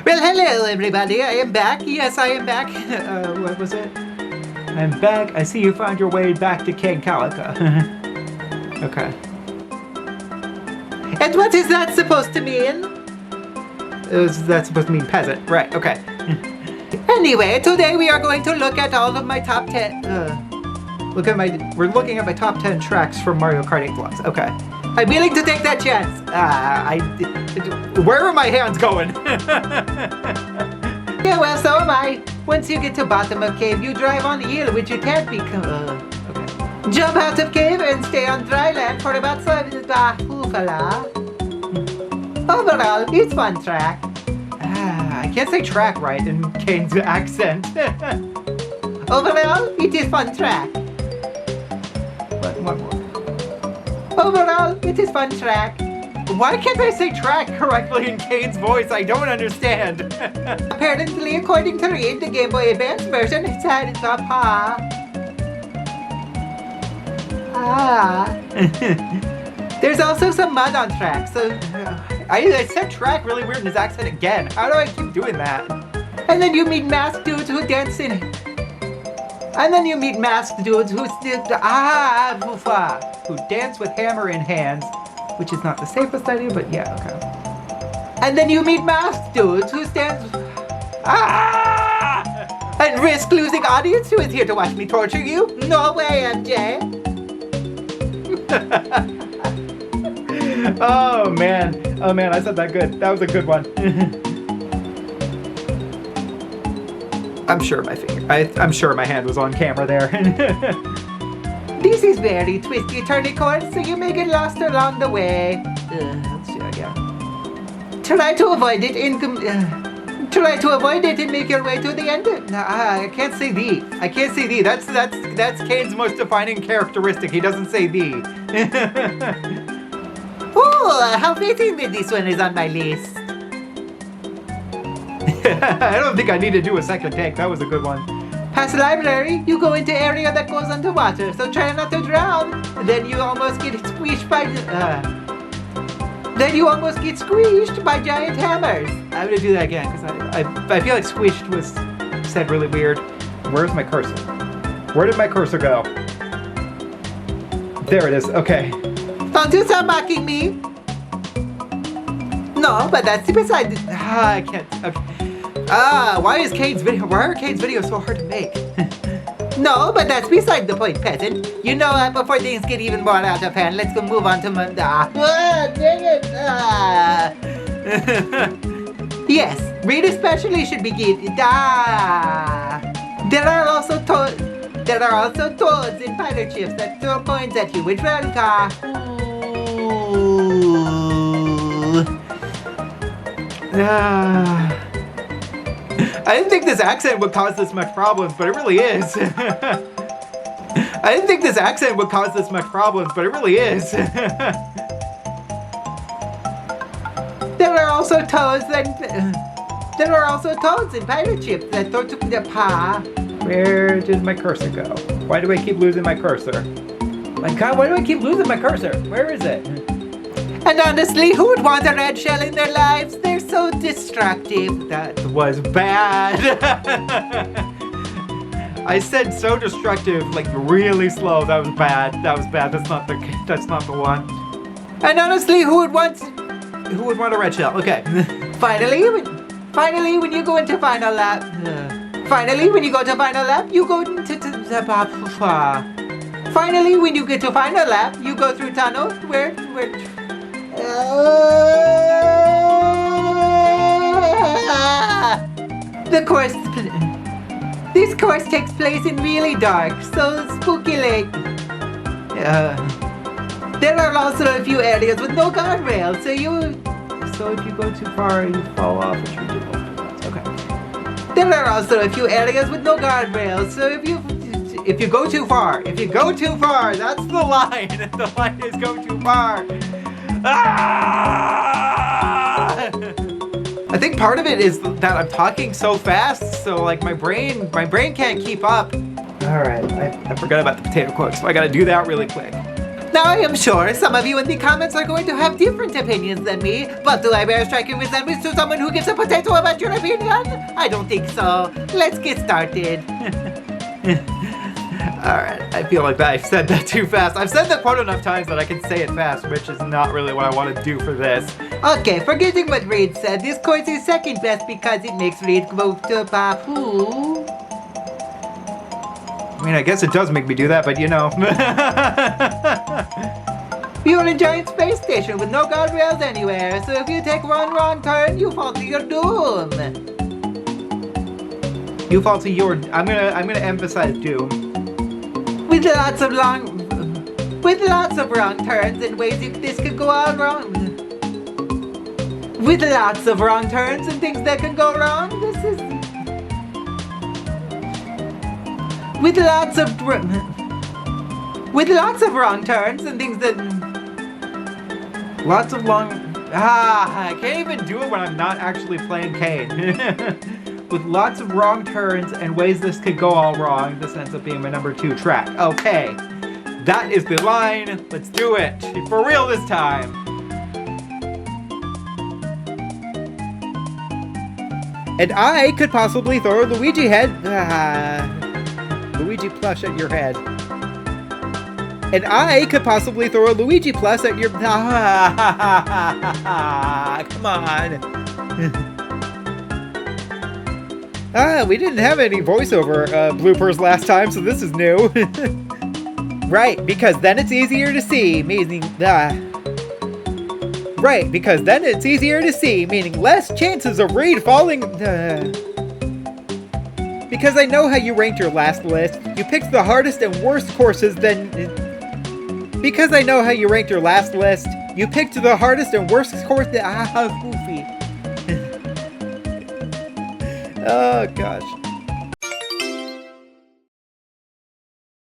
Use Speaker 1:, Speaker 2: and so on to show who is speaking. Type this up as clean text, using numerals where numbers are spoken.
Speaker 1: Well, hello everybody, I am back. Yes, I am back. What was it? I'm back. I see you found your way back to Kane Calica. Okay. And what is that supposed to mean? That's supposed to mean peasant. Right, okay. Anyway, today we are going to look at all of my top 10. We're looking at my top 10 tracks from Mario Kart 8 Deluxe. Okay. I'm willing to take that chance. Where are my hands going? Yeah, well, so am I. Once you get to bottom of cave, you drive on the hill, which you can't be. Okay. Jump out of cave and stay on dry land for about 7 minutes. Overall, it's fun track. I can't say track right in Kane's accent. Overall, it is fun track. One more. Overall, it is fun track. Why can't I say track correctly in Kane's voice? I don't understand. Apparently, according to Reed, the Game Boy Advance version has had its There's also some mud on track, so I said track really weird in his accent again. How do I keep doing that? And then you meet masked dudes who dance in. And then you meet masked dudes who dance with hammer in hands, which is not the safest idea, but yeah, okay. And then you meet masked dudes who stand and risk losing audience who is here to watch me torture you. No way, MJ. Oh man, I said that good. That was a good one. I'm sure my hand was on camera there. This is very twisty turny course, so you may get lost along the way. Let's see again. Try to avoid it and make your way to the end. I can't say the. That's Kane's most defining characteristic. He doesn't say the. Oh, how fitting that this one is on my list. I don't think I need to do a second take. That was a good one. Past the library, you go into area that goes underwater, so try not to drown. Then you almost get squished by giant hammers. I'm gonna do that again because I feel like squished was said really weird. Where's my cursor? Where did my cursor go? There it is. Okay. Don't you start mocking me. No, but that's beside. I can't. Okay. Why are Kane's videos so hard to make? No, but that's beside the point, peasant. You know what? Before things get even more out of hand, let's go move on to my. Dang it! Yes, Reed especially should begin. There are also toads in pirate ships that throw coins at you, which will I didn't think this accent would cause this much problems, but it really is. There are also toads in pirate ships that throw to the pa. Where did my cursor go? Why do I keep losing my cursor? My God, why do I keep losing my cursor? Where is it? And honestly, who would want a red shell in their lives? They're so destructive. That was bad. I said so destructive, like really slow. That was bad. That's not the one. And honestly, who would want a red shell? Okay. Finally, when you go into final lap. Finally, when you go to final lap, you go into Finally, when you get to final lap, you go through tunnel where. This course takes place in really dark, so spooky lake. There are also a few areas with no guardrails, so if you go too far, you fall off a tree. Okay. There are also a few areas with no guardrails, so if you go too far, that's the line. The line is go too far. I think part of it is that I'm talking so fast, so like my brain can't keep up. All right, I forgot about the potato quotes, so I gotta do that really quick. Now I am sure some of you in the comments are going to have different opinions than me, but do I bear striking resemblance to someone who gives a potato about your opinion? I don't think so. Let's get started. Alright, I feel like I've said that too fast. I've said that quote enough times that I can say it fast, which is not really what I want to do for this. Okay, forgetting what Reed said, this course is second best because it makes Reed go to Papu. I mean, I guess it does make me do that, but you know. You're on a giant space station with no guardrails anywhere, so if you take one wrong turn, you fall to your doom. You fall to your... I'm gonna emphasize doom. With lots of wrong turns and ways this could go all wrong. With lots of wrong turns and things that can go wrong, this is... With lots of wrong turns and things that... Lots of long... I can't even do it when I'm not actually playing Kane. With lots of wrong turns and ways this could go all wrong, this ends up being my number 2 track. Okay, that is the line. Let's do it. For real this time. And I could possibly throw a Luigi Luigi plush at your head. And I could possibly throw a Luigi plus at your... Come on. We didn't have any voiceover bloopers last time, so this is new. Right, because then it's easier to see, meaning... Right, because then it's easier to see, meaning less chances of Reed falling... Because I know how you ranked your last list. You picked the hardest and worst courses then... Because I know how you ranked your last list. You picked the hardest and worst course... Goofy. Oh, gosh.